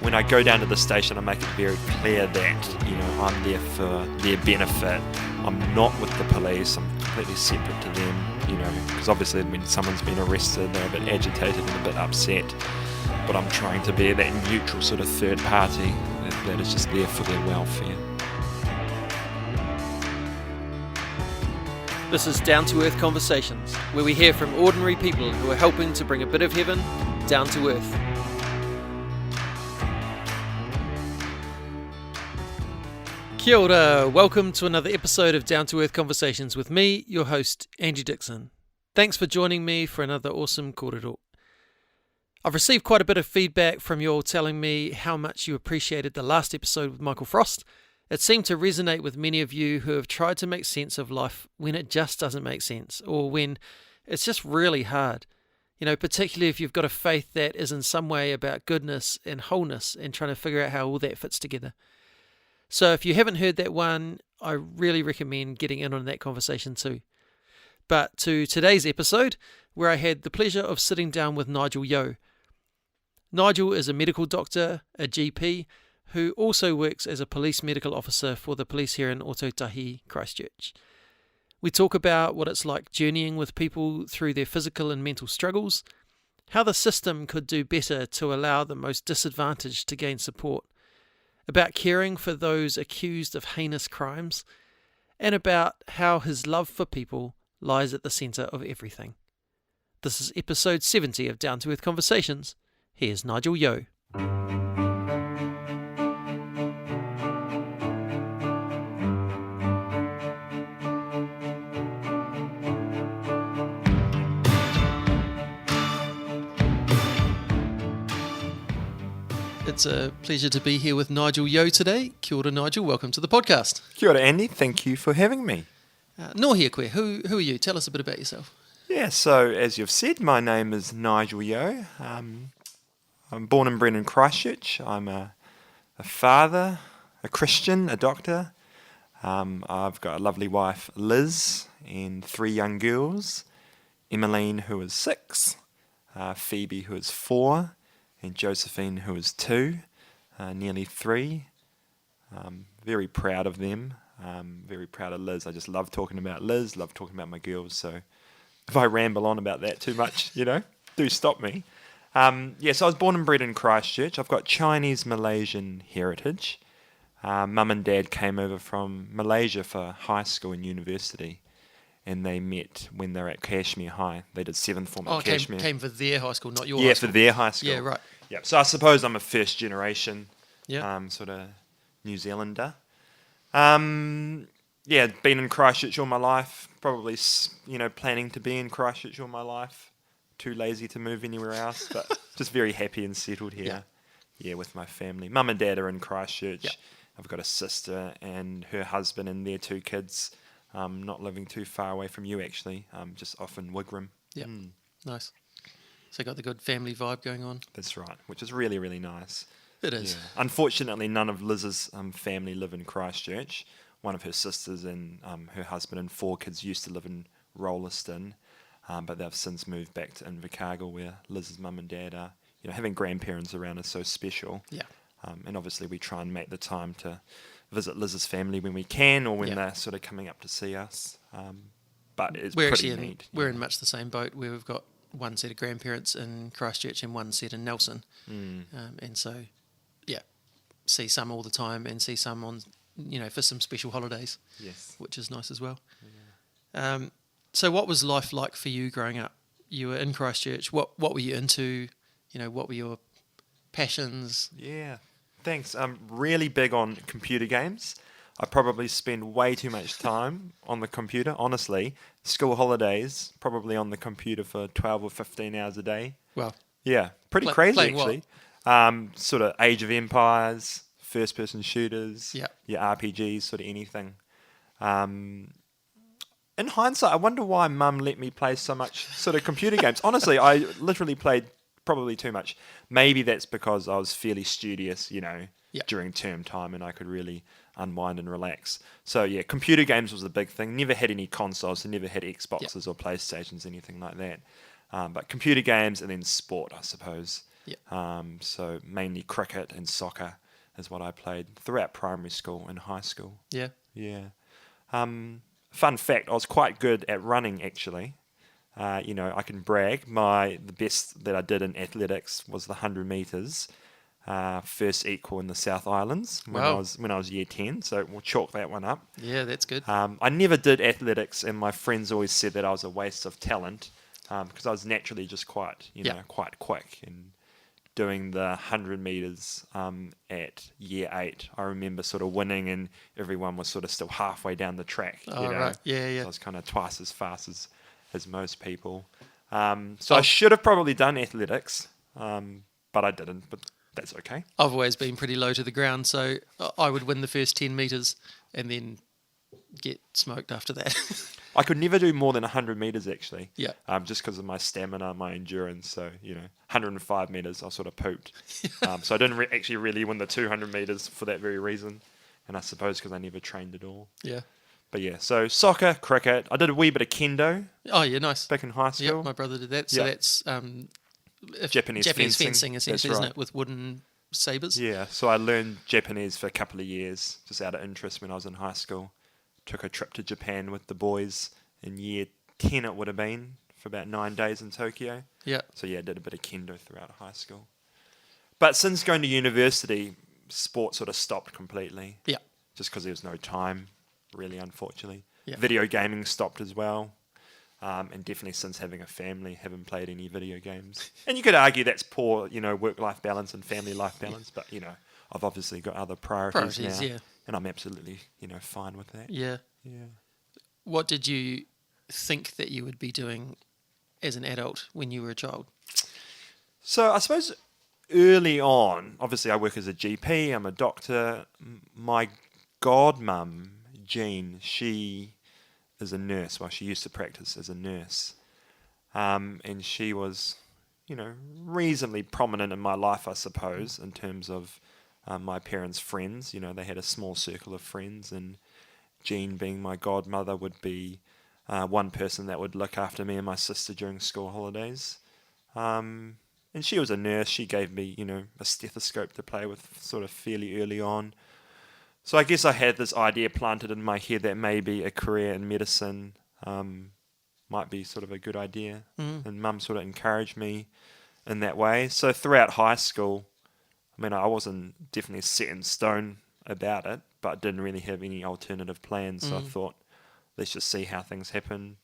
when I go down to the station, I make it very clear that, I'm there for their benefit. I'm not with the police. I'm completely separate to them, because obviously when someone's been arrested, they're a bit agitated and a bit upset. But I'm trying to be that neutral sort of third party that is just there for their welfare. This is Down to Earth Conversations, where we hear from ordinary people who are helping to bring a bit of heaven down to earth. Kia ora, welcome to another episode of Down to Earth Conversations with me, your host, Angie Dixon. Thanks for joining me for another awesome kōrero. I've received quite a bit of feedback from you all telling me how much you appreciated the last episode with Michael Frost. It seemed to resonate with many of you who have tried to make sense of life when it just doesn't make sense, or when it's just really hard. Particularly if you've got a faith that is in some way about goodness and wholeness and trying to figure out how all that fits together. So if you haven't heard that one, I really recommend getting in on that conversation too. But to today's episode, where I had the pleasure of sitting down with Nigel Yeoh. Nigel is a medical doctor, a GP, who also works as a police medical officer for the police here in Ōtautahi-Christchurch. We talk about what it's like journeying with people through their physical and mental struggles, how the system could do better to allow the most disadvantaged to gain support, about caring for those accused of heinous crimes, and about how his love for people lies at the centre of everything. This is episode 70 of Down to Earth Conversations. Here's Nigel Yeoh. It's a pleasure to be here with Nigel Yeoh today. Kia ora, Nigel. Welcome to the podcast. Kia ora, Andy. Thank you for having me. Nō hea koe. Who are you? Tell us a bit about yourself. Yeah, so as you've said, my name is Nigel Yeoh. I'm born and bred in Christchurch. I'm a father, a Christian, a doctor. I've got a lovely wife, Liz, and 3 young girls. Emmeline, who is 6, Phoebe, who is 4, and Josephine, who is 2, nearly 3. Very proud of them. Very proud of Liz. I just love talking about Liz, love talking about my girls. So if I ramble on about that too much, do stop me. So I was born and bred in Christchurch. I've got Chinese Malaysian heritage. Mum and Dad came over from Malaysia for high school and university, and they met when they were at Kashmir High. They did 7th form at Kashmir. Came for their high school, not your high school. Yeah, for their high school. Yeah, right. Yeah, so I suppose I'm a first generation sort of New Zealander. Been in Christchurch all my life. Probably, planning to be in Christchurch all my life. Too lazy to move anywhere else, but just very happy and settled here. Yeah, with my family. Mum and Dad are in Christchurch. Yeah. I've got a sister and her husband and their 2 kids. Not living too far away from you, actually. Just off in Wigram. Yeah, Nice. So got the good family vibe going on. That's right, which is really, really nice. It is. Yeah. Unfortunately, none of Liz's family live in Christchurch. One of her sisters and her husband and 4 kids used to live in Rolleston, but they've since moved back to Invercargill, where Liz's mum and dad are. Having grandparents around is so special. Yeah. And obviously we try and make the time to visit Liz's family when we can, or when they're sort of coming up to see us. But it's pretty neat. We're in much the same boat, where we've got one set of grandparents in Christchurch and one set in Nelson. And so, see some all the time and see some on, for some special holidays. Yes. Which is nice as well. Yeah. So what was life like for you growing up? You were in Christchurch. What were you into? What were your passions? Yeah, thanks. I'm really big on computer games. I probably spend way too much time on the computer, honestly. School holidays, probably on the computer for 12 or 15 hours a day. Well, yeah, pretty crazy actually. What? Sort of Age of Empires, first-person shooters, your RPGs, sort of anything. In hindsight, I wonder why Mum let me play so much sort of computer games. Honestly, I literally played probably too much. Maybe that's because I was fairly studious, during term time, and I could really unwind and relax. So yeah, computer games was a big thing. Never had any consoles, so never had Xboxes or PlayStations, anything like that. But computer games and then sport, I suppose. Yeah. So mainly cricket and soccer is what I played throughout primary school and high school. Yeah. Yeah. Fun fact, I was quite good at running actually. I can brag. The best that I did in athletics was the 100 meters, first equal in the South Islands Wow. when I was year 10. So we'll chalk that one up. Yeah, that's good. I never did athletics, and my friends always said that I was a waste of talent because I was naturally just quite quick. And doing the 100 meters at year 8, I remember sort of winning, and everyone was sort of still halfway down the track. Oh, right. Yeah, yeah. So I was kind of twice as fast as most people. So I should have probably done athletics, but I didn't. But that's okay. I've always been pretty low to the ground, so I would win the first 10 metres and then get smoked after that. I could never do more than 100 meters actually. Yeah. Just because of my stamina, my endurance. So 105 meters, I sort of pooped. So I didn't actually really win the 200 meters for that very reason, and I suppose because I never trained at all. Yeah. But yeah, so soccer, cricket. I did a wee bit of kendo Oh, yeah, nice. back in high school. Yeah, my brother did that. So Yeah. that's Japanese fencing, essentially, that's isn't right. it? With wooden sabres. Yeah, so I learned Japanese for a couple of years, just out of interest when I was in high school. Took a trip to Japan with the boys in year 10 it would have been, for about 9 days in Tokyo. Yeah. So yeah, I did a bit of kendo throughout high school. But since going to university, sport sort of stopped completely. Yeah. Just because there was no time, really, unfortunately. Yeah. Video gaming stopped as well. And definitely since having a family, haven't played any video games. And you could argue that's poor, work-life balance and family life balance. But, I've obviously got other priorities now. Yeah. And I'm absolutely, fine with that. Yeah. Yeah. What did you think that you would be doing as an adult when you were a child? So I suppose early on, obviously I work as a GP, I'm a doctor. My godmum, Jean, she is a nurse. Well, she used to practice as a nurse. And she was, reasonably prominent in my life, I suppose, in terms of my parents' friends. They had a small circle of friends, and Jean, being my godmother, would be one person that would look after me and my sister during school holidays. And she was a nurse. She gave me, a stethoscope to play with sort of fairly early on. So I guess I had this idea planted in my head that maybe a career in medicine might be sort of a good idea. And Mum sort of encouraged me in that way. So throughout high school, I wasn't definitely set in stone about it, but didn't really have any alternative plans. So I thought, let's just see how things happen,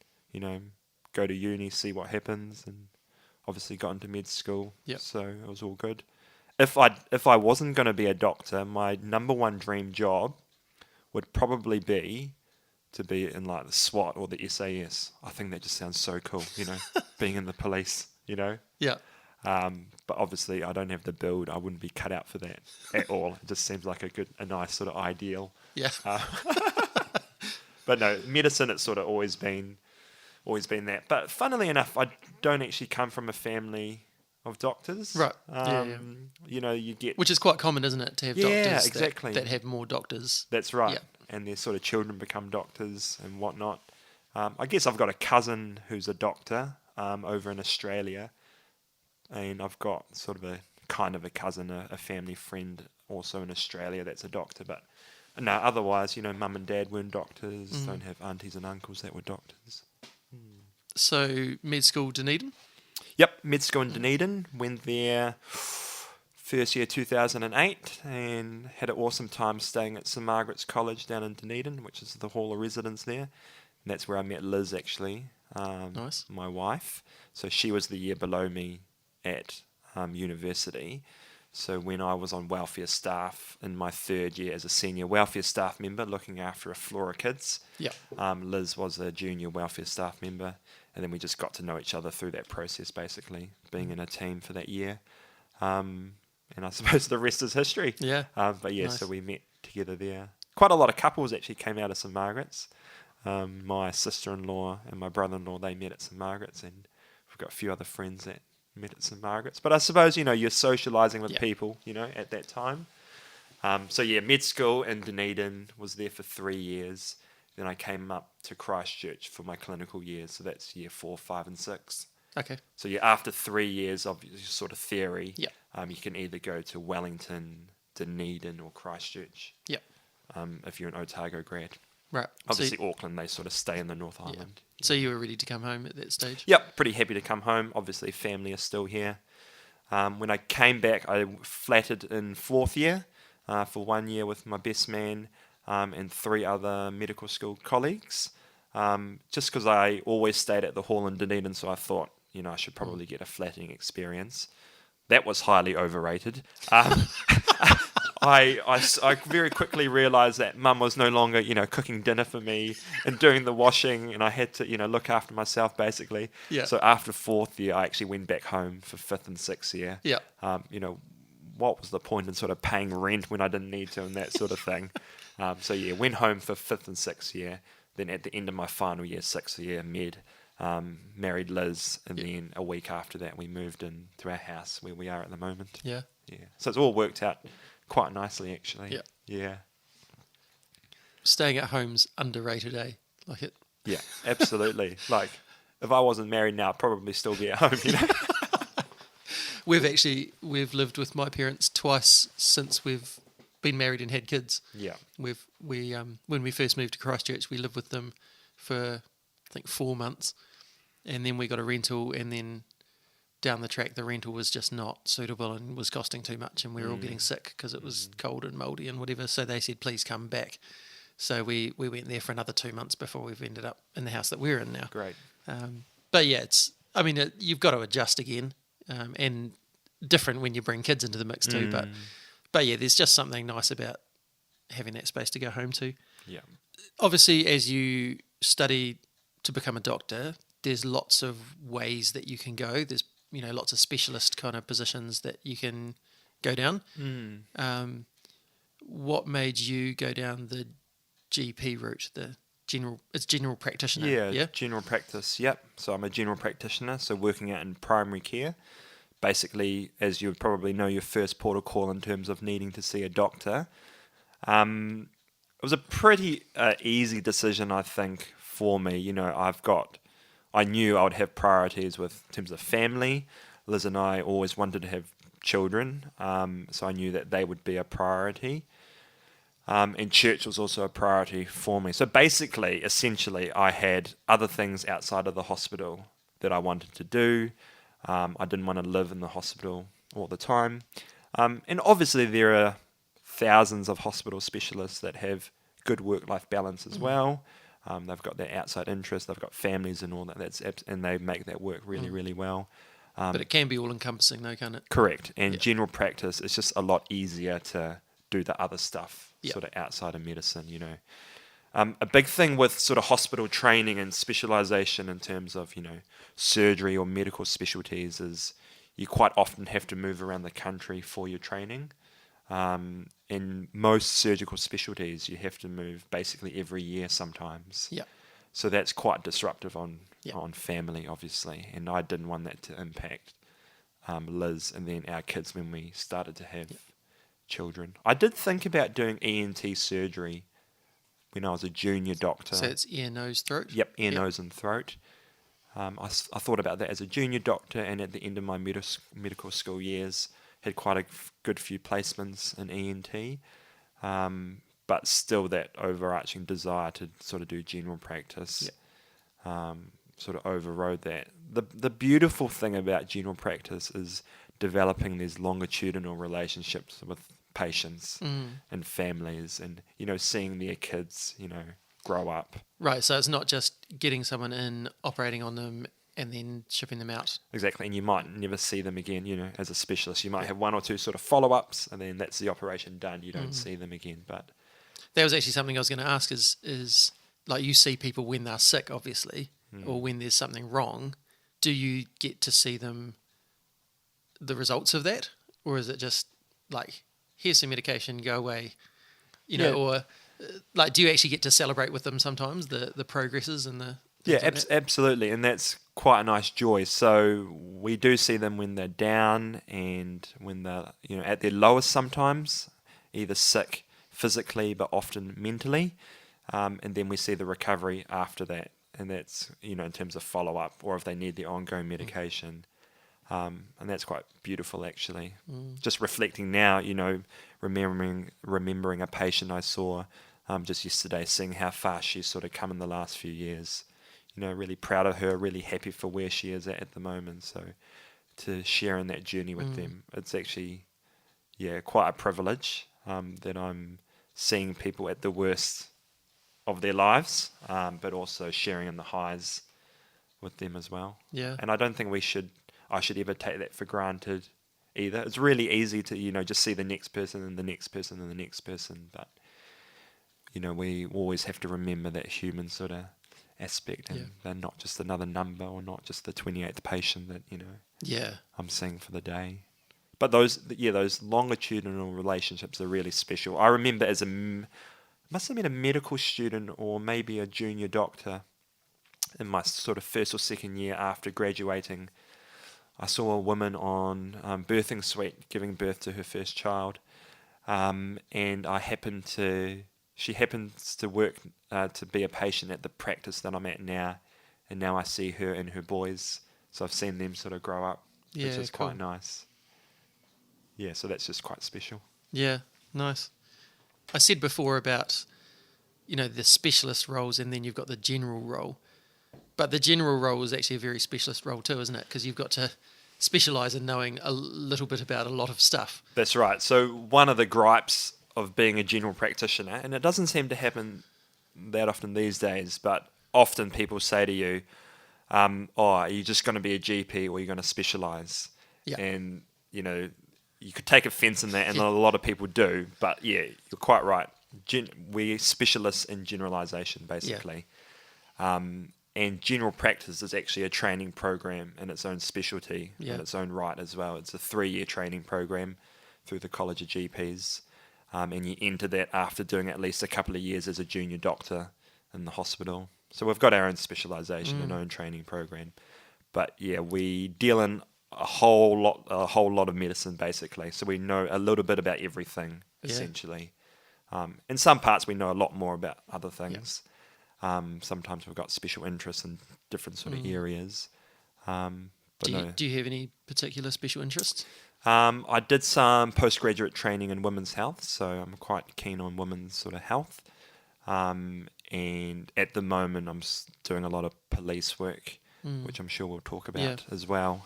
go to uni, see what happens, and obviously got into med school. Yep. So it was all good. If I wasn't going to be a doctor, my number one dream job would probably be to be in like the SWAT or the SAS. I think that just sounds so cool, being in the police, Yeah. But obviously I don't have the build. I wouldn't be cut out for that at all. It just seems like a nice sort of ideal. Yeah. But no, medicine, it's sort of always been that. But funnily enough, I don't actually come from a family of doctors. Right. You get... Which is quite common, isn't it, to have doctors exactly. that have more doctors. That's right. Yeah. And their sort of children become doctors and whatnot. I guess I've got a cousin who's a doctor over in Australia. And I've got sort of a cousin, a family friend also in Australia that's a doctor. But no, otherwise, Mum and Dad weren't doctors. Don't have aunties and uncles that were doctors. So, med school Dunedin? Yep, med school in Dunedin. Went there first year 2008 and had an awesome time staying at St Margaret's College down in Dunedin, which is the hall of residence there. And that's where I met Liz, actually, Nice. my wife. So she was the year below me at university. So when I was on welfare staff in my third year as a senior welfare staff member looking after a floor of kids, Yeah. Liz was a junior welfare staff member, and then we just got to know each other through that process, basically, being in a team for that year. And I suppose the rest is history. Yeah. But yeah, Nice. so we met together there. Quite a lot of couples actually came out of St Margaret's. My sister-in-law and my brother-in-law, they met at St Margaret's, and we've got a few other friends that met at St Margaret's. But I suppose, you're socialising with people, at that time. So yeah, med school in Dunedin, was there for 3 years. Then I came up to Christchurch for my clinical years. So that's year 4, 5 and 6. Okay. So after 3 years of your sort of theory, Yep. you can either go to Wellington, Dunedin, or Christchurch. Yep. If you're an Otago grad. Right. Obviously, Auckland, they sort of stay in the North Island. So you were ready to come home at that stage? Yep, pretty happy to come home. Obviously, family are still here. When I came back, I flatted in 4th year for 1 year with my best man and 3 other medical school colleagues. Just because I always stayed at the hall in Dunedin, so I thought, I should probably get a flatting experience. That was highly overrated. I very quickly realised that Mum was no longer, cooking dinner for me and doing the washing, and I had to, look after myself basically. Yeah. So after 4th year, I actually went back home for 5th and 6th year. Yeah. What was the point in sort of paying rent when I didn't need to and that sort of thing? Went home for 5th and 6th year. Then at the end of my final year, 6th year, married Liz, and then a week after that, we moved into our house where we are at the moment. Yeah. Yeah. So it's all worked out quite nicely, actually. Yeah. Yeah. Staying at home's underrated, eh? Like it. Yeah, absolutely. Like, if I wasn't married now, I'd probably still be at home, We've lived with my parents twice since we've been married and had kids. Yeah. When we first moved to Christchurch, we lived with them for I think 4 months, and then we got a rental, and then down the track the rental was just not suitable and was costing too much, and we were all getting sick because it was cold and mouldy and whatever. So they said, please come back. So we went there for another 2 months before we've ended up in the house that we're in now. Great. But yeah, you've got to adjust again, and different when you bring kids into the mix too. But yeah, there's just something nice about having that space to go home to. Yeah. Obviously, as you study to become a doctor, there's lots of ways that you can go. There's lots of specialist kind of positions that you can go down. What made you go down the GP route, it's general practitioner? Yeah, general practice, yep. So I'm a general practitioner, so working out in primary care. Basically, as you probably know, your first port of call in terms of needing to see a doctor. It was a pretty easy decision, I think, for me. I knew I would have priorities in terms of family. Liz and I always wanted to have children, so I knew that they would be a priority. And church was also a priority for me. So basically, essentially, I had other things outside of the hospital that I wanted to do. I didn't want to live in the hospital all the time. And obviously, there are thousands of hospital specialists that have good work-life balance as well. They've got their outside interests, they've got families and all that, and they make that work really, really well. But it can be all-encompassing though, can't it? Correct. And general practice, it's just a lot easier to do the other stuff sort of outside of medicine, A big thing with sort of hospital training and specialisation in terms of, surgery or medical specialties is you quite often have to move around the country for your training. In most surgical specialties, you have to move basically every year sometimes. Yeah. So that's quite disruptive on family, obviously. And I didn't want that to impact Liz and then our kids when we started to have children. I did think about doing ENT surgery when I was a junior doctor. So it's ear, nose, throat? Yep, ear, nose and throat. I thought about that as a junior doctor, and at the end of my medical school years, had quite a good few placements in ENT, but still that overarching desire to sort of do general practice sort of overrode that. The beautiful thing about general practice is developing these longitudinal relationships with patients and families, and seeing their kids grow up. Right, so it's not just getting someone in, operating on them, and then shipping them out. Exactly, and you might never see them again, as a specialist. You might have one or two sort of follow-ups, and then that's the operation done. You don't see them again. But that was actually something I was going to ask is like, you see people when they're sick, obviously, or when there's something wrong. Do you get to see them, the results of that? Or is it just like, here's some medication, go away, or like, do you actually get to celebrate with them sometimes, the progresses and the... Yeah, absolutely, and that's quite a nice joy. So we do see them when they're down and when they're at their lowest sometimes, either sick physically but often mentally, and then we see the recovery after that. and that's, in terms of follow-up or if they need the ongoing medication. And that's quite beautiful, actually. Just reflecting now, remembering a patient I saw just yesterday, seeing how far she's sort of come in the last few years. Really proud of her, really happy for where she is at the moment. So to share in that journey with them, it's actually, quite a privilege that I'm seeing people at the worst of their lives, but also sharing in the highs with them as well. Yeah. And I don't think I should ever take that for granted either. It's really easy to, just see the next person and the next person and the next person, but we always have to remember that human sort of aspect, and they're not just another number or not just the 28th patient that, I'm seeing for the day. But those longitudinal relationships are really special. I remember must have been a medical student or maybe a junior doctor in my sort of first or second year after graduating. I saw a woman on birthing suite giving birth to her first child, and she happens to work to be a patient at the practice that I'm at now, and now I see her and her boys, so I've seen them sort of grow up, which is quite nice. Yeah, so that's just quite special. Yeah, nice. I said before about, the specialist roles, and then you've got the general role. But the general role is actually a very specialist role too, isn't it? Because you've got to specialise in knowing a little bit about a lot of stuff. That's right. So one of the gripes of being a general practitioner, and it doesn't seem to happen that often these days, but often people say to you, are you just going to be a GP or are you going to specialise? Yeah. And, you could take offence in that, and a lot of people do, but yeah, you're quite right. We're specialists in generalisation, basically. And general practice is actually a training program in its own specialty, in its own right as well. It's a 3-year training program through the College of GPs, and you enter that after doing at least a couple of years as a junior doctor in the hospital. So we've got our own specialisation and own training program. But yeah, we deal in a whole lot of medicine, basically. So we know a little bit about everything, essentially. In some parts, we know a lot more about other things. Sometimes we've got special interests in different sort of areas. Do you have any particular special interests? I did some postgraduate training in women's health, so I'm quite keen on women's sort of health. And at the moment, I'm doing a lot of police work, which I'm sure we'll talk about as well.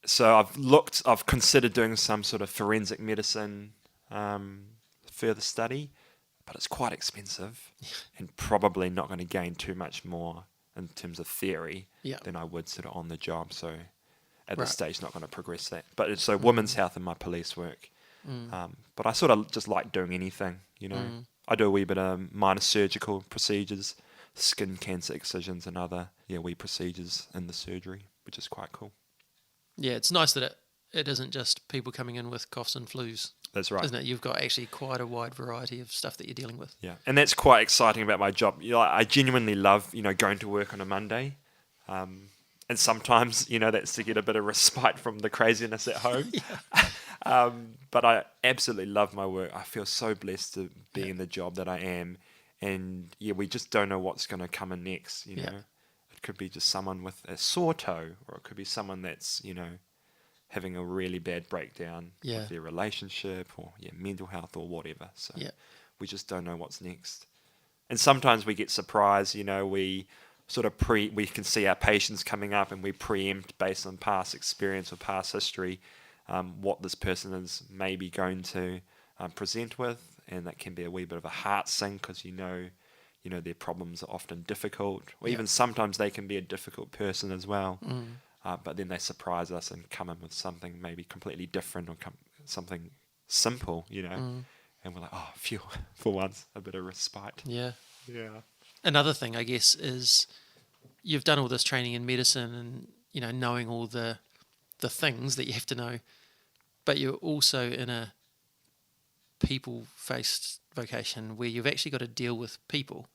So I've considered doing some sort of forensic medicine further study, but it's quite expensive and probably not going to gain too much more in terms of theory than I would sort of on the job. So at this stage, not going to progress that. But so women's health and my police work. But I sort of just like doing anything, I do a wee bit of minor surgical procedures, skin cancer excisions and other wee procedures in the surgery, which is quite cool. Yeah, it's nice that it isn't just people coming in with coughs and flus. That's right. Isn't it? You've got actually quite a wide variety of stuff that you're dealing with. Yeah, and that's quite exciting about my job. I genuinely love, going to work on a Monday. And sometimes, that's to get a bit of respite from the craziness at home. But I absolutely love my work. I feel so blessed to be in the job that I am. And we just don't know what's going to come in next, It could be just someone with a sore toe, or it could be someone that's, having a really bad breakdown with their relationship or mental health or whatever. So we just don't know what's next. And sometimes we get surprised, we sort of we can see our patients coming up and we preempt based on past experience or past history what this person is maybe going to present with, and that can be a wee bit of a heart sink because their problems are often difficult, or even sometimes they can be a difficult person as well. But then they surprise us and come in with something maybe completely different or something simple, and we're like, oh, phew, for once, a bit of respite. Yeah. Another thing, I guess, is you've done all this training in medicine and, knowing all the things that you have to know, but you're also in a people-faced vocation where you've actually got to deal with people.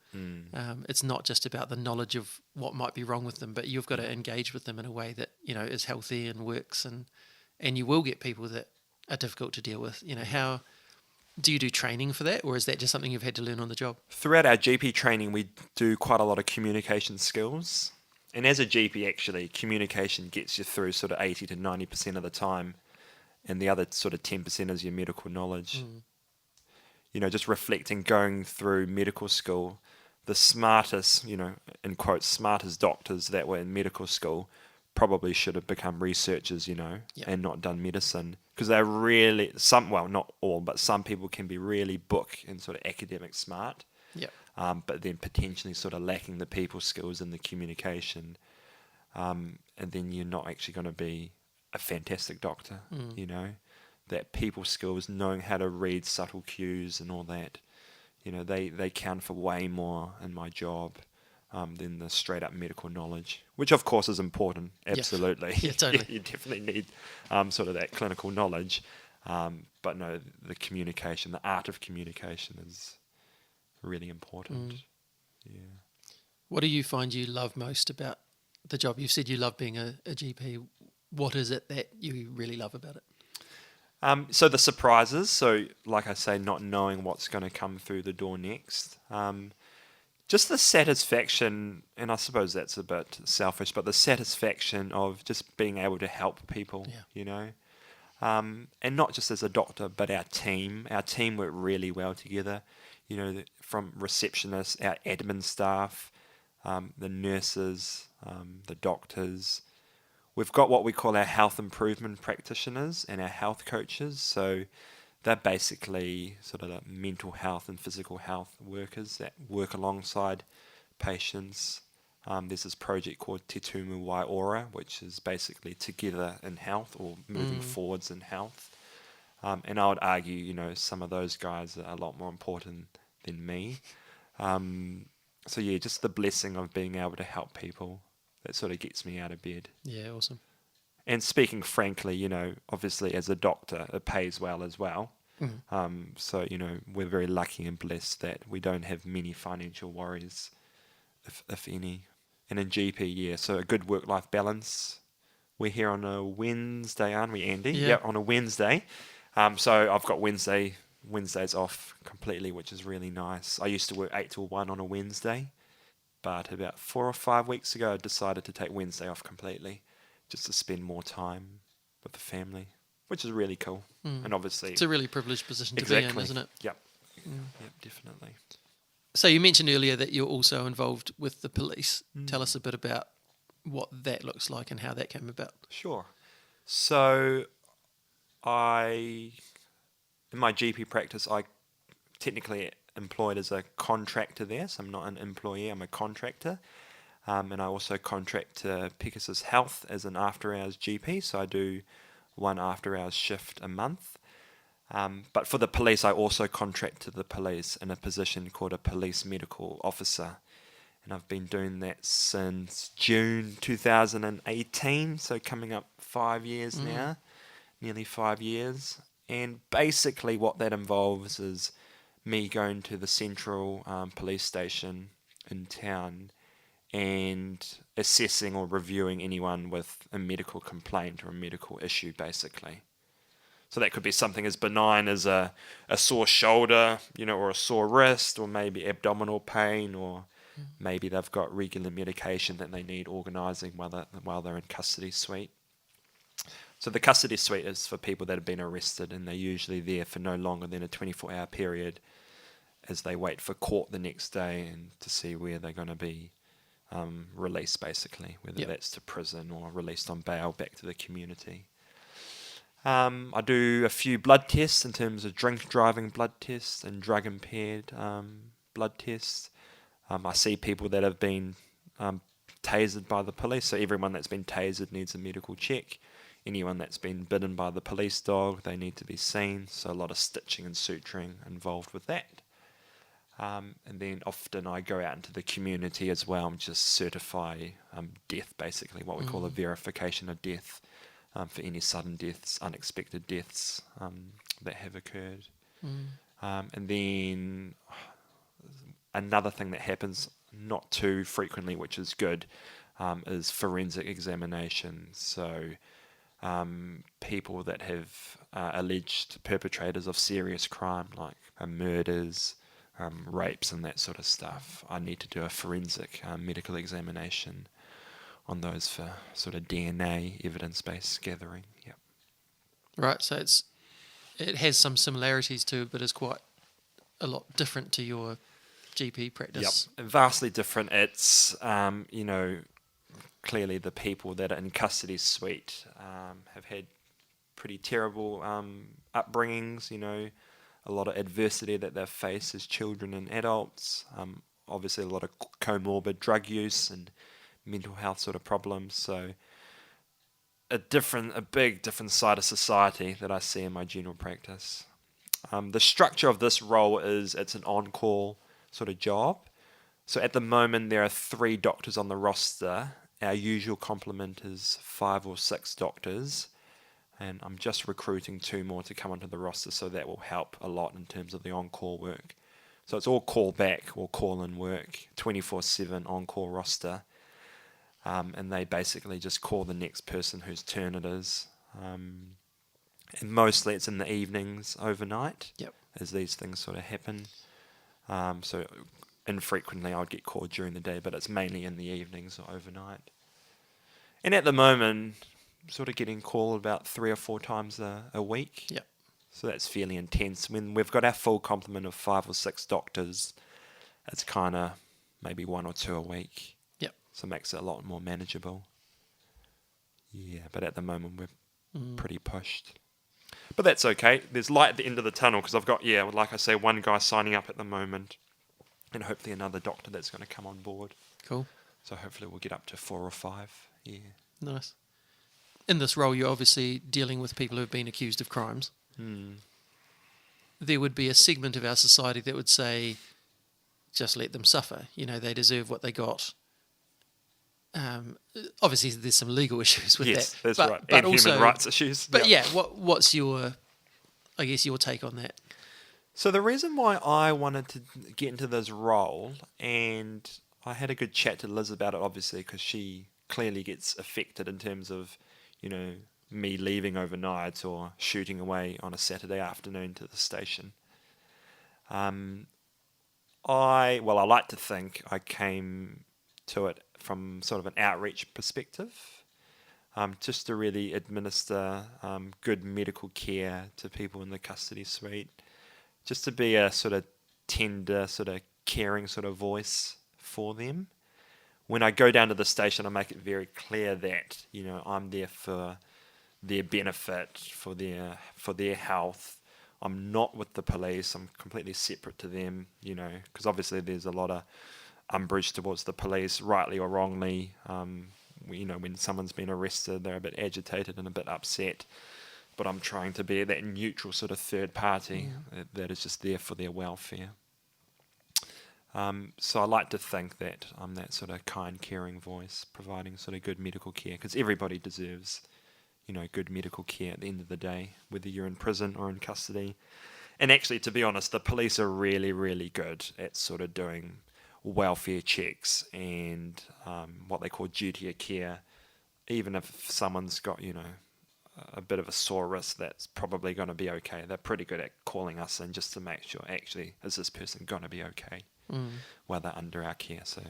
It's not just about the knowledge of what might be wrong with them, but you've got to engage with them in a way that, is healthy and works, and you will get people that are difficult to deal with. Do you do training for that, or is that just something you've had to learn on the job? Throughout our GP training, we do quite a lot of communication skills. And as a GP, actually, communication gets you through sort of 80 to 90% of the time. And the other sort of 10% is your medical knowledge. Just reflecting, going through medical school, the smartest, in quotes, smartest doctors that were in medical school probably should have become researchers, and not done medicine. Because they're really, not all, but some people can be really book and sort of academic smart. Yep. But then potentially sort of lacking the people skills and the communication. And then you're not actually going to be a fantastic doctor, that people skills, knowing how to read subtle cues and all that, they count for way more in my job than the straight up medical knowledge, which of course is important, absolutely. Yeah, totally. You definitely need sort of that clinical knowledge, but no, the communication, the art of communication is really important. Yeah. What do you find you love most about the job? You've said you love being a GP. What is it that you really love about it? So the surprises, so like I say, not knowing what's going to come through the door next. Just the satisfaction, and I suppose that's a bit selfish, but the satisfaction of just being able to help people, and not just as a doctor, but our team. Our team work really well together, from receptionists, our admin staff, the nurses, the doctors. We've got what we call our health improvement practitioners and our health coaches. So they're basically sort of the mental health and physical health workers that work alongside patients. There's this project called Te Tumu Wai Ora, which is basically together in health or moving forwards in health. And I would argue, some of those guys are a lot more important than me. So yeah, just the blessing of being able to help people, that sort of gets me out of bed. Yeah, awesome. And speaking frankly, obviously as a doctor, it pays well as well. So, we're very lucky and blessed that we don't have many financial worries, if any. And in GP, yeah, so a good work-life balance. We're here on a Wednesday, aren't we, Andy? Yeah, on a Wednesday. So I've got Wednesdays off completely, which is really nice. I used to work 8 till 1 on a Wednesday. But about 4 or 5 weeks ago, I decided to take Wednesday off completely, just to spend more time with the family, which is really cool. And obviously, it's a really privileged position to be in, isn't it? Yep. Yep, definitely. So you mentioned earlier that you're also involved with the police. Tell us a bit about what that looks like and how that came about. Sure. So in my GP practice, I technically employed as a contractor there, so I'm not an employee, I'm a contractor. And I also contract to Pegasus Health as an after-hours GP, so I do one after-hours shift a month. But for the police, I also contract to the police in a position called a police medical officer. And I've been doing that since June 2018, so coming up 5 years now, nearly 5 years. And basically what that involves is me going to the central police station in town and assessing or reviewing anyone with a medical complaint or a medical issue, basically. So that could be something as benign as a sore shoulder, or a sore wrist, or maybe abdominal pain, or maybe they've got regular medication that they need organising while they're in custody suite. So the custody suite is for people that have been arrested, and they're usually there for no longer than a 24-hour period as they wait for court the next day and to see where they're going to be released, basically, whether that's to prison or released on bail back to the community. I do a few blood tests in terms of drink driving blood tests and drug impaired blood tests. I see people that have been tasered by the police, so everyone that's been tasered needs a medical check. Anyone that's been bitten by the police dog, they need to be seen, so a lot of stitching and suturing involved with that. And then often I go out into the community as well and just certify death, basically, what we call a verification of death for any sudden deaths, unexpected deaths that have occurred. And then another thing that happens not too frequently, which is good, is forensic examinations. So people that have alleged perpetrators of serious crime, like murders, rapes and that sort of stuff. I need to do a forensic medical examination on those for sort of DNA evidence-based gathering. Yep. Right, so it has some similarities to it, but is quite a lot different to your GP practice. Yep, vastly different. It's, clearly the people that are in custody suite have had pretty terrible upbringings, a lot of adversity that they've faced as children and adults, obviously a lot of comorbid drug use and mental health sort of problems. So a big different side of society that I see in my general practice. The structure of this role is it's an on-call sort of job. So at the moment there are 3 doctors on the roster. Our usual complement is 5 or 6 doctors, and I'm just recruiting 2 more to come onto the roster, so that will help a lot in terms of the on-call work. So it's all call back or call-in work, 24/7 on-call roster. And they basically just call the next person whose turn it is. And mostly it's in the evenings overnight. Yep. As these things sort of happen. So infrequently I would get called during the day, but it's mainly in the evenings or overnight. And at the moment, sort of getting called about 3 or 4 times a week. Yep. So that's fairly intense. When we've got our full complement of 5 or 6 doctors, it's kind of maybe 1 or 2 a week. So it makes it a lot more manageable. Yeah, but at the moment we're pretty pushed. But that's okay. There's light at the end of the tunnel because I've got, like I say, 1 guy signing up at the moment and hopefully another doctor that's going to come on board. Cool. So hopefully we'll get up to 4 or 5. Yeah. Nice. In this role, you're obviously dealing with people who have been accused of crimes. There would be a segment of our society that would say, just let them suffer. They deserve what they got. Obviously there's some legal issues with that. Yes, that's right. But And also, human rights issues. But what's your take on that? So the reason why I wanted to get into this role, and I had a good chat to Liz about it, obviously, because she clearly gets affected in terms of, me leaving overnight or shooting away on a Saturday afternoon to the station. I like to think I came to it from sort of an outreach perspective, just to really administer good medical care to people in the custody suite, just to be a sort of tender, sort of caring sort of voice for them. When I go down to the station, I make it very clear that, I'm there for their benefit, for their health. I'm not with the police. I'm completely separate to them, because obviously there's a lot of umbrage towards the police, rightly or wrongly. When someone's been arrested, they're a bit agitated and a bit upset. But I'm trying to be that neutral sort of third party that is just there for their welfare. So I like to think that I'm that sort of kind, caring voice, providing sort of good medical care, because everybody deserves, good medical care at the end of the day, whether you're in prison or in custody. And actually, to be honest, the police are really, really good at sort of doing welfare checks and what they call duty of care. Even if someone's got, a bit of a sore wrist, that's probably going to be okay. They're pretty good at calling us in just to make sure, actually, is this person going to be okay while they're under our care. So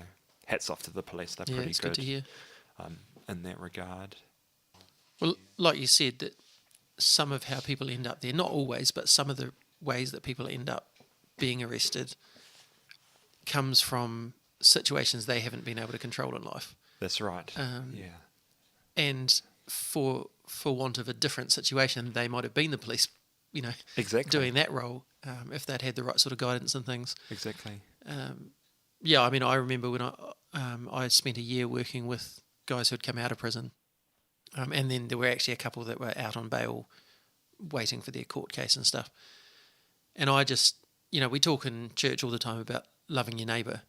hats off to the police. They're pretty good to hear. In that regard. Well, like you said, that some of how people end up there, not always, but some of the ways that people end up being arrested comes from situations they haven't been able to control in life. That's right. And for want of a different situation, they might have been the police, exactly doing that role if they'd had the right sort of guidance and things. Exactly. I remember when I spent a year working with guys who had come out of prison, and then there were actually a couple that were out on bail waiting for their court case and stuff. And I just, we talk in church all the time about loving your neighbour.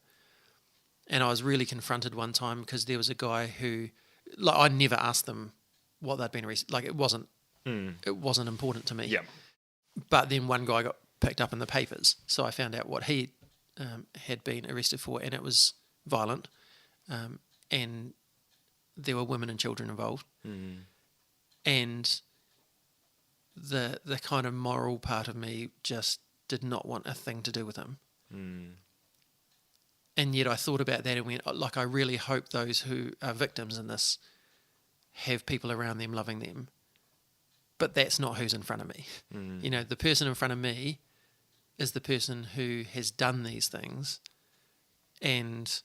And I was really confronted one time because there was a guy who, I never asked them what they'd been arrested. It wasn't important to me. Yeah. But then one guy got picked up in the papers, so I found out what he had been arrested for, and it was violent, and there were women and children involved. And the kind of moral part of me just did not want a thing to do with him. And yet I thought about that and went, like, I really hope those who are victims in this have people around them loving them. But that's not who's in front of me. You know, the person in front of me is the person who has done these things, and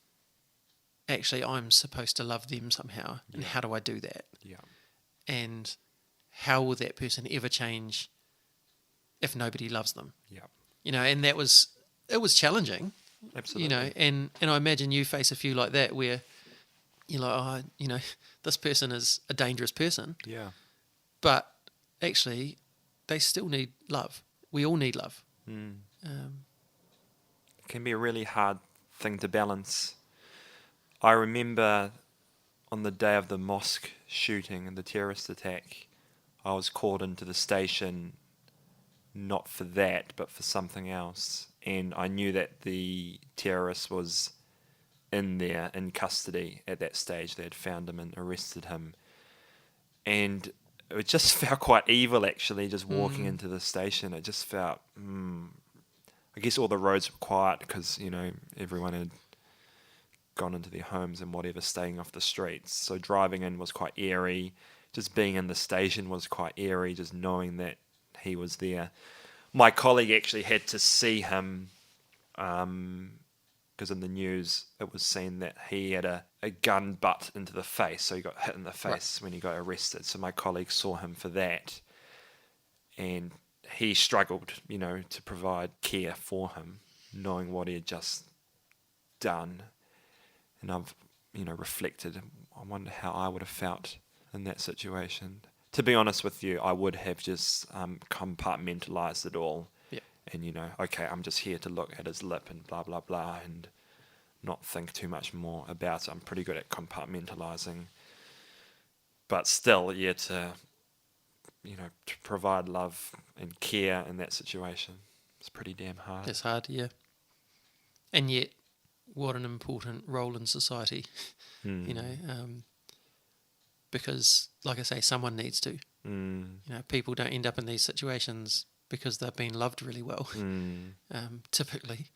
actually I'm supposed to love them somehow. And how do I do that? Yeah. And how will that person ever change if nobody loves them? Yeah. You know, and it was challenging. Absolutely. You know, and I imagine you face a few like that where you're like, oh, you know, this person is a dangerous person. Yeah. But actually, they still need love. We all need love. It can be a really hard thing to balance. I remember on the day of the mosque shooting and the terrorist attack, I was called into the station not for that, but for something else. And I knew that the terrorist was in there in custody at that stage. They had found him and arrested him. And it just felt quite evil, actually, just walking into the station. It just felt, I guess all the roads were quiet because, you know, everyone had gone into their homes and whatever, staying off the streets. So driving in was quite eerie. Just being in the station was quite eerie, just knowing that he was there. My colleague actually had to see him because in the news it was seen that he had a gun butt into the face, so he got hit in the face when he got arrested. So my colleague saw him for that, and he struggled, you know, to provide care for him, knowing what he had just done. And I've, you know, reflected, I wonder how I would have felt in that situation. To be honest with you, I would have just compartmentalized it all. Yeah. And, you know, okay, I'm just here to look at his lip and blah, blah, blah, and not think too much more about it. I'm pretty good at compartmentalizing. But still, yeah, to provide love and care in that situation, it's pretty damn hard. It's hard, yeah. And yet, what an important role in society, you know, because, like I say, someone needs to. You know, people don't end up in these situations because they've been loved really well, typically.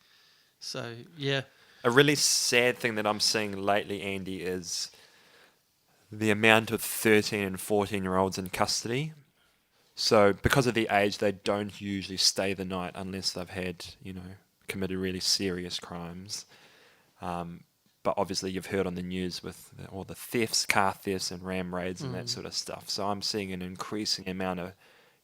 So, yeah. A really sad thing that I'm seeing lately, Andy, is the amount of 13 and 14-year-olds in custody. So because of the age, they don't usually stay the night unless they've had, you know, committed really serious crimes. But obviously you've heard on the news with all the thefts, car thefts and ram raids and that sort of stuff. So I'm seeing an increasing amount of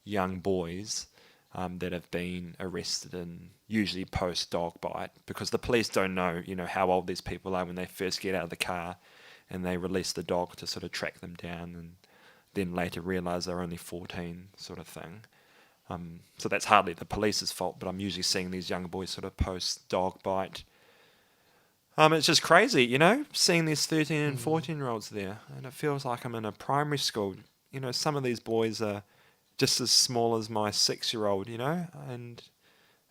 young boys that have been arrested and usually post dog bite, because the police don't know, you know, how old these people are when they first get out of the car and they release the dog to sort of track them down, and then later realise they're only 14 sort of thing. So that's hardly the police's fault, but I'm usually seeing these young boys sort of post dog bite. It's just crazy, you know, seeing these 13 and 14-year-olds there, and it feels like I'm in a primary school. You know, some of these boys are just as small as my 6-year-old, you know, and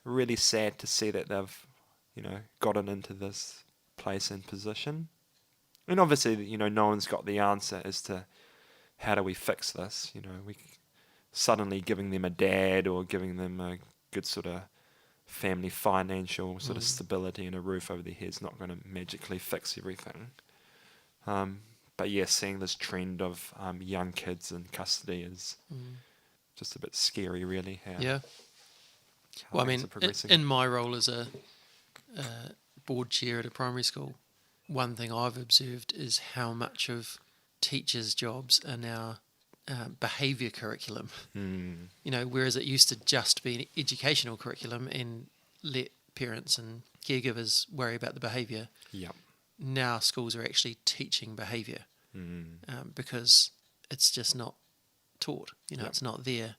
really sad to see that they've, you know, gotten into this place and position. And obviously, you know, no one's got the answer as to how do we fix this. You know, we suddenly giving them a dad or giving them a good sort of family financial sort of stability and a roof over their heads not going to magically fix everything. But yeah, seeing this trend of young kids in custody is just a bit scary, really. How well, I mean, in my role as a board chair at a primary school, one thing I've observed is how much of teachers' jobs are now behaviour curriculum. You know, whereas it used to just be an educational curriculum and let parents and caregivers worry about the behaviour. Yep. Now schools are actually teaching behaviour because it's just not taught. You know, it's not there,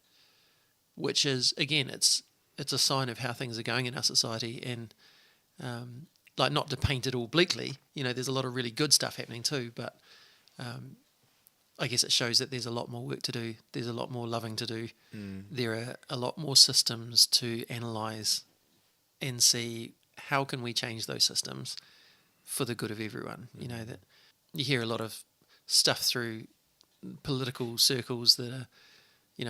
which is, again, it's a sign of how things are going in our society. And like, not to paint it all bleakly, you know, there's a lot of really good stuff happening too, but I guess it shows that there's a lot more work to do. There's a lot more loving to do. There are a lot more systems to analyse and see how can we change those systems for the good of everyone. You know, that you hear a lot of stuff through political circles that are,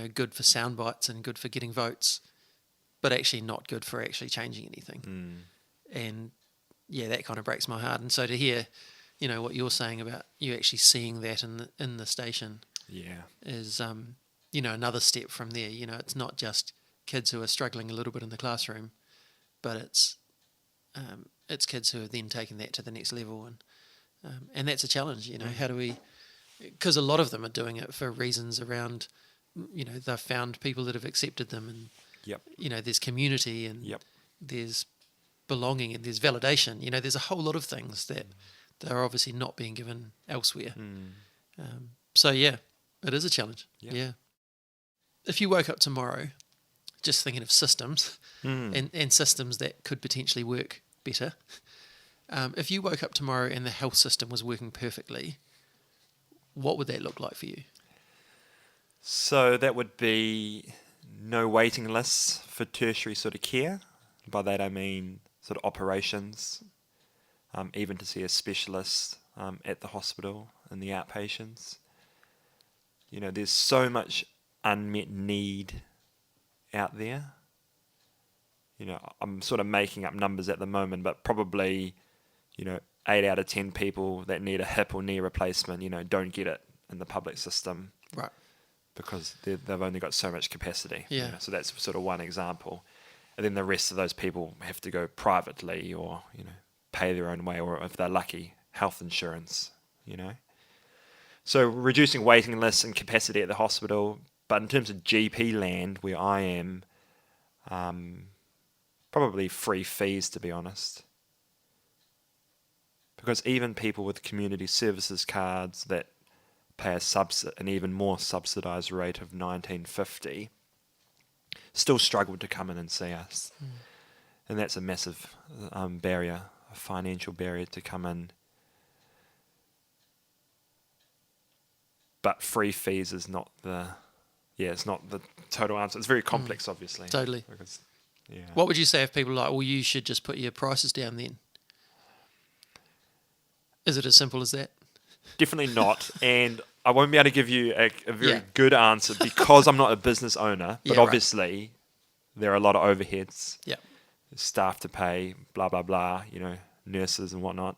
good for sound bites and good for getting votes, but actually not good for actually changing anything. And yeah, that kind of breaks my heart. And so to hear, what you're saying about you actually seeing that in the station, is another step from there. It's not just kids who are struggling a little bit in the classroom, but it's kids who are then taking that to the next level, and that's a challenge. How do we? Because a lot of them are doing it for reasons around, they've found people that have accepted them, and there's community, and there's belonging, and there's validation. There's a whole lot of things that they're obviously not being given elsewhere. So yeah, it is a challenge. Yeah. If you woke up tomorrow, just thinking of systems and systems that could potentially work better. If you woke up tomorrow and the health system was working perfectly, what would that look like for you? So that would be no waiting lists for tertiary sort of care. By that I mean sort of operations, even to see a specialist at the hospital and the outpatients. There's so much unmet need out there. I'm sort of making up numbers at the moment, but probably, 8 out of 10 people that need a hip or knee replacement, don't get it in the public system. Right. Because they've only got so much capacity. Yeah. So that's sort of one example. And then the rest of those people have to go privately or, pay their own way, or if they're lucky, health insurance, So reducing waiting lists and capacity at the hospital. But in terms of GP land, where I am, probably free fees, to be honest. Because even people with community services cards that pay an even more subsidised rate of $19.50 still struggle to come in and see us. And that's a massive barrier, a financial barrier to come in. But free fees is not it's not the total answer. It's very complex, obviously. Totally. Because, What would you say if people are like, well, you should just put your prices down then? Is it as simple as that? Definitely not. And I won't be able to give you a very good answer because I'm not a business owner. But obviously, there are a lot of overheads. Yeah. Staff to pay, blah, blah, blah, nurses and whatnot.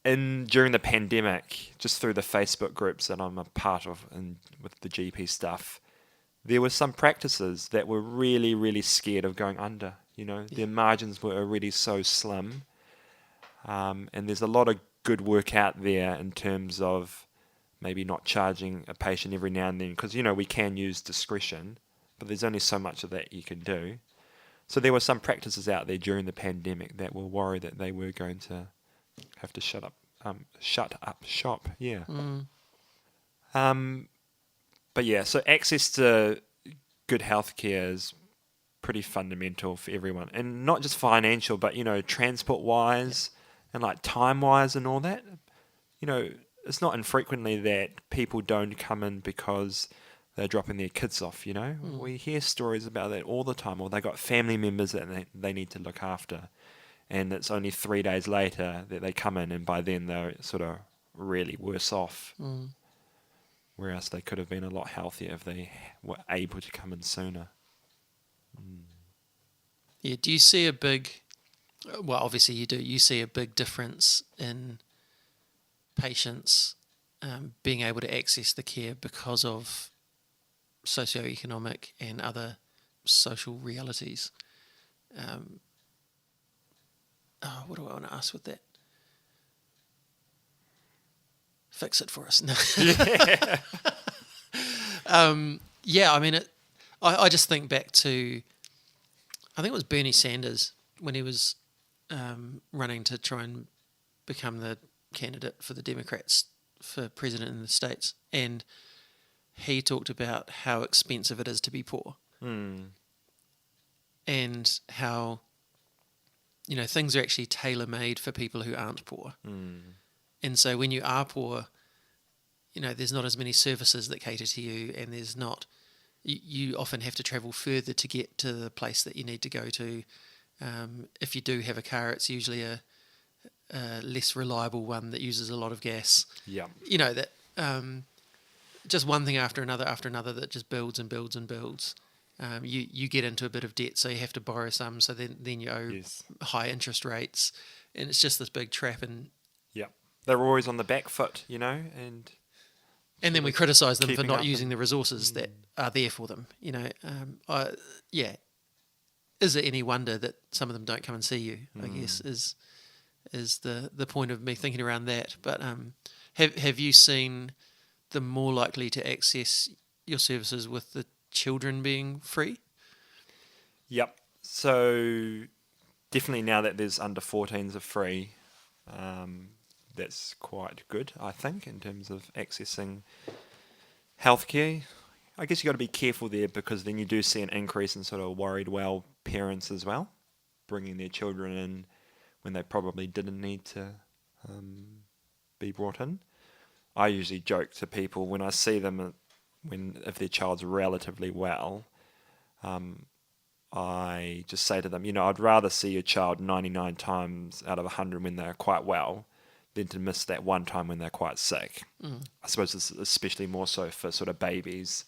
During the pandemic, just through the Facebook groups that I'm a part of and with the GP stuff, there were some practices that were really, really scared of going under. Their margins were already so slim. And there's a lot of good work out there in terms of maybe not charging a patient every now and then, because, we can use discretion, but there's only so much of that you can do. So there were some practices out there during the pandemic that were worried that they were going to have to shut up shop. But yeah, so access to good healthcare is pretty fundamental for everyone, and not just financial, but transport wise and like time wise and all that. It's not infrequently that people don't come in because they're dropping their kids off. We hear stories about that all the time, or they got family members that they need to look after. And it's only 3 days later that they come in, and by then they're sort of really worse off. Whereas they could have been a lot healthier if they were able to come in sooner. Yeah, do you see a big... Well, obviously you do. You see a big difference in patients being able to access the care because of socioeconomic and other social realities. What do I want to ask with that? Fix it for us. No. I mean, I just think back to, I think it was Bernie Sanders when he was running to try and become the candidate for the Democrats for president in the States. And he talked about how expensive it is to be poor. And how, things are actually tailor-made for people who aren't poor. And so when you are poor, there's not as many services that cater to you, and there's not... You often have to travel further to get to the place that you need to go to. If you do have a car, it's usually a less reliable one that uses a lot of gas. Yeah. just one thing after another that just builds and builds and builds. You get into a bit of debt, so you have to borrow some, so then you owe high interest rates, and it's just this big trap. And they're always on the back foot, and then we criticise them for keeping not up using the resources that are there for them. Is it any wonder that some of them don't come and see you? I guess is the point of me thinking around that. But have you seen them more likely to access your services with the children being free? Yep. So definitely now that there's under 14s are free, that's quite good, I think, in terms of accessing healthcare. I guess you got to be careful there, because then you do see an increase in sort of worried well parents as well, bringing their children in when they probably didn't need to be brought in. I usually joke to people when I see them, if their child's relatively well, I just say to them, I'd rather see your child 99 times out of 100 when they're quite well than to miss that one time when they're quite sick. I suppose it's especially more so for sort of babies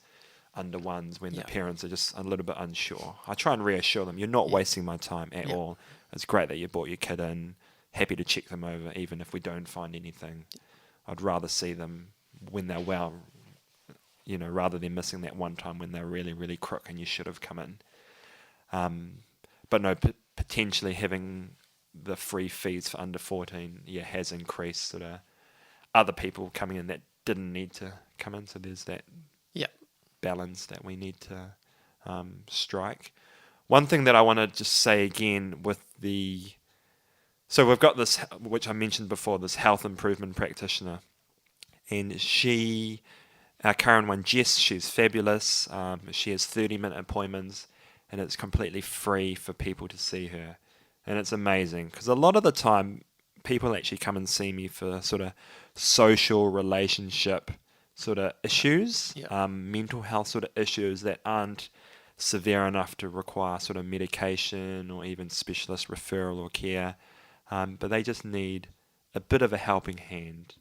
under ones, when the parents are just a little bit unsure. I try and reassure them, you're not wasting my time at all. It's great that you brought your kid in, happy to check them over even if we don't find anything. I'd rather see them when they're well, rather than missing that one time when they're really, really crook and you should have come in. But no, potentially having the free feeds for under 14 has increased sort of other people coming in that didn't need to come in. So there's that balance that we need to strike. One thing that I want to just say again so we've got this, which I mentioned before, this health improvement practitioner, and she, our current one, Jess, she's fabulous. She has 30-minute appointments, and it's completely free for people to see her. And it's amazing, because a lot of the time people actually come and see me for sort of social relationship sort of issues, mental health sort of issues that aren't severe enough to require sort of medication or even specialist referral or care, but they just need a bit of a helping hand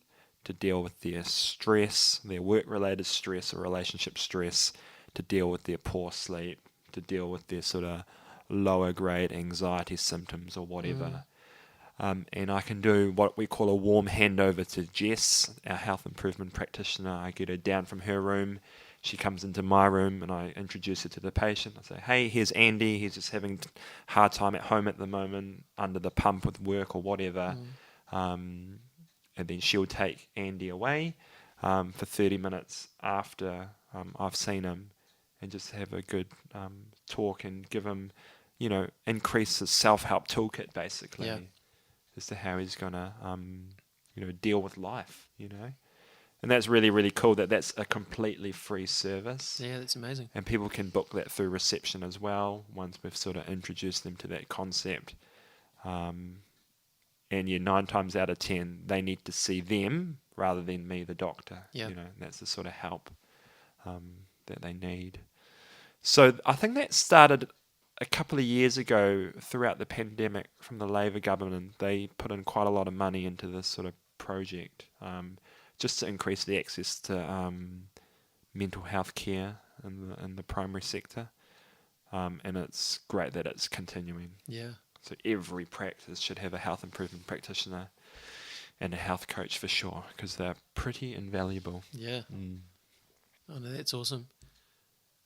to deal with their stress, their work-related stress or relationship stress, to deal with their poor sleep, to deal with their sort of lower grade anxiety symptoms or whatever. And I can do what we call a warm handover to Jess, our health improvement practitioner. I get her down from her room. She comes into my room and I introduce her to the patient. I say, hey, here's Andy. He's just having a hard time at home at the moment, under the pump with work or whatever. And then she'll take Andy away for 30 minutes after I've seen him, and just have a good talk and give him, increase his self-help toolkit basically, as to how he's going to, deal with life, And that's really, really cool that that's a completely free service. Yeah, that's amazing. And people can book that through reception as well, once we've sort of introduced them to that concept. And 9 times out of 10, they need to see them rather than me, the doctor. That's the sort of help that they need. So I think that started a couple of years ago throughout the pandemic from the Labour government. They put in quite a lot of money into this sort of project, just to increase the access to mental health care in the primary sector. And it's great that it's continuing. Yeah. So every practice should have a health improvement practitioner and a health coach for sure, because they're pretty invaluable. Yeah. Oh, no, that's awesome.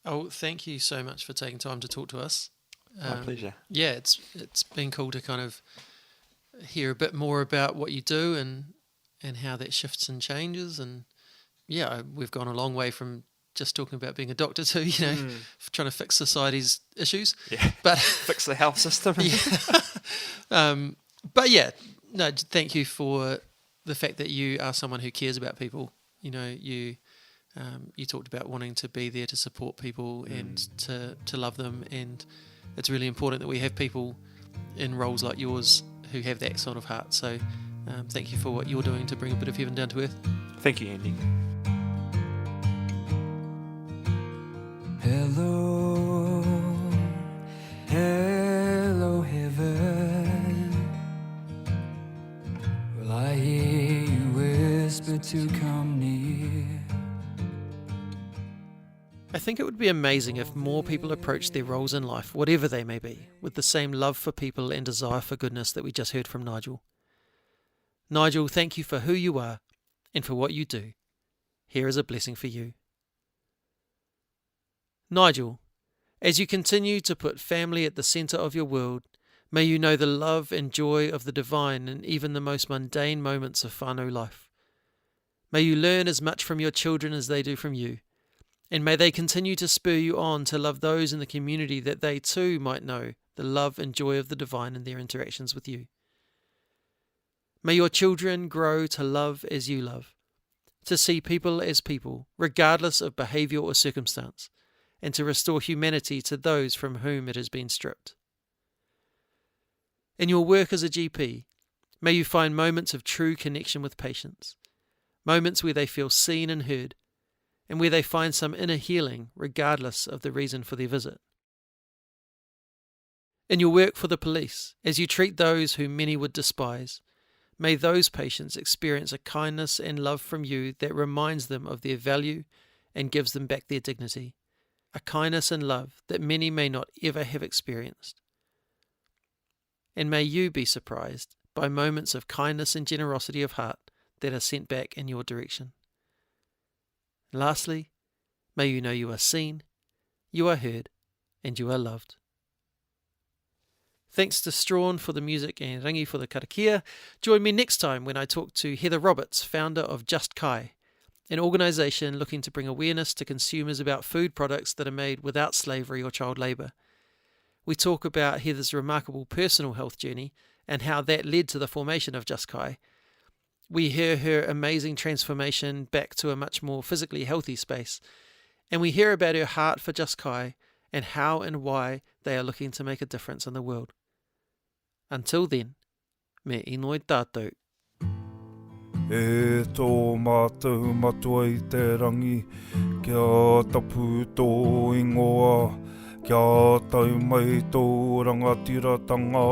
Oh, thank you so much for taking time to talk to us. My pleasure. Yeah, it's been cool to kind of hear a bit more about what you do and how that shifts and changes. And yeah, we've gone a long way from just talking about being a doctor to, trying to fix society's issues. Yeah. But fix the health system. But yeah, no, thank you for the fact that you are someone who cares about people. You talked about wanting to be there to support people and to love them, and it's really important that we have people in roles like yours who have that sort of heart. So thank you for what you're doing to bring a bit of heaven down to earth. Thank you, Andy. Hello, hello heaven. Will I hear you whisper to come near? I think it would be amazing if more people approached their roles in life, whatever they may be, with the same love for people and desire for goodness that we just heard from Nigel. Nigel, thank you for who you are and for what you do. Here is a blessing for you. Nigel, as you continue to put family at the centre of your world, may you know the love and joy of the divine in even the most mundane moments of whānau life. May you learn as much from your children as they do from you, and may they continue to spur you on to love those in the community that they too might know the love and joy of the divine in their interactions with you. May your children grow to love as you love, to see people as people, regardless of behaviour or circumstance, and to restore humanity to those from whom it has been stripped. In your work as a GP, may you find moments of true connection with patients, moments where they feel seen and heard, and where they find some inner healing regardless of the reason for their visit. In your work for the police, as you treat those whom many would despise, may those patients experience a kindness and love from you that reminds them of their value and gives them back their dignity, a kindness and love that many may not ever have experienced. And may you be surprised by moments of kindness and generosity of heart that are sent back in your direction. Lastly, may you know you are seen, you are heard, and you are loved. Thanks to Strawn for the music and Rangi for the karakia. Join me next time when I talk to Heather Roberts, founder of Just Kai, an organisation looking to bring awareness to consumers about food products that are made without slavery or child labour. We talk about Heather's remarkable personal health journey and how that led to the formation of Just Kai. We hear her amazing transformation back to a much more physically healthy space, and we hear about her heart for Just Kai and how and why they are looking to make a difference in the world. Until then, me inoi tātou. E tō mātou matua I te rangi, kia tapu tō ingoa, kia tau mai tō rangatiratanga,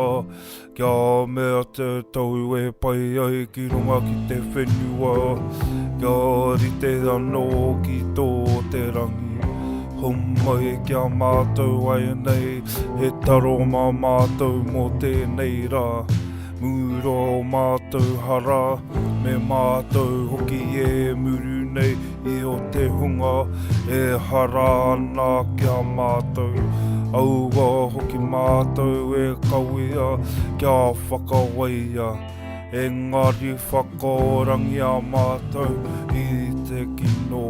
kia mea te tau e pai ai ki runga ki te whenua, kia rite anō ki tō te rangi. Homai kia mātou ai nei, he taro mā mātou mō tēnei rā. Mura o mātou hara, me mātou hoki e muru nei I o te hunga, e hara ana kia mātou. Aua hoki mātou e kawea, kia whakawaia. Engari whakaorangi a mātou I te kino.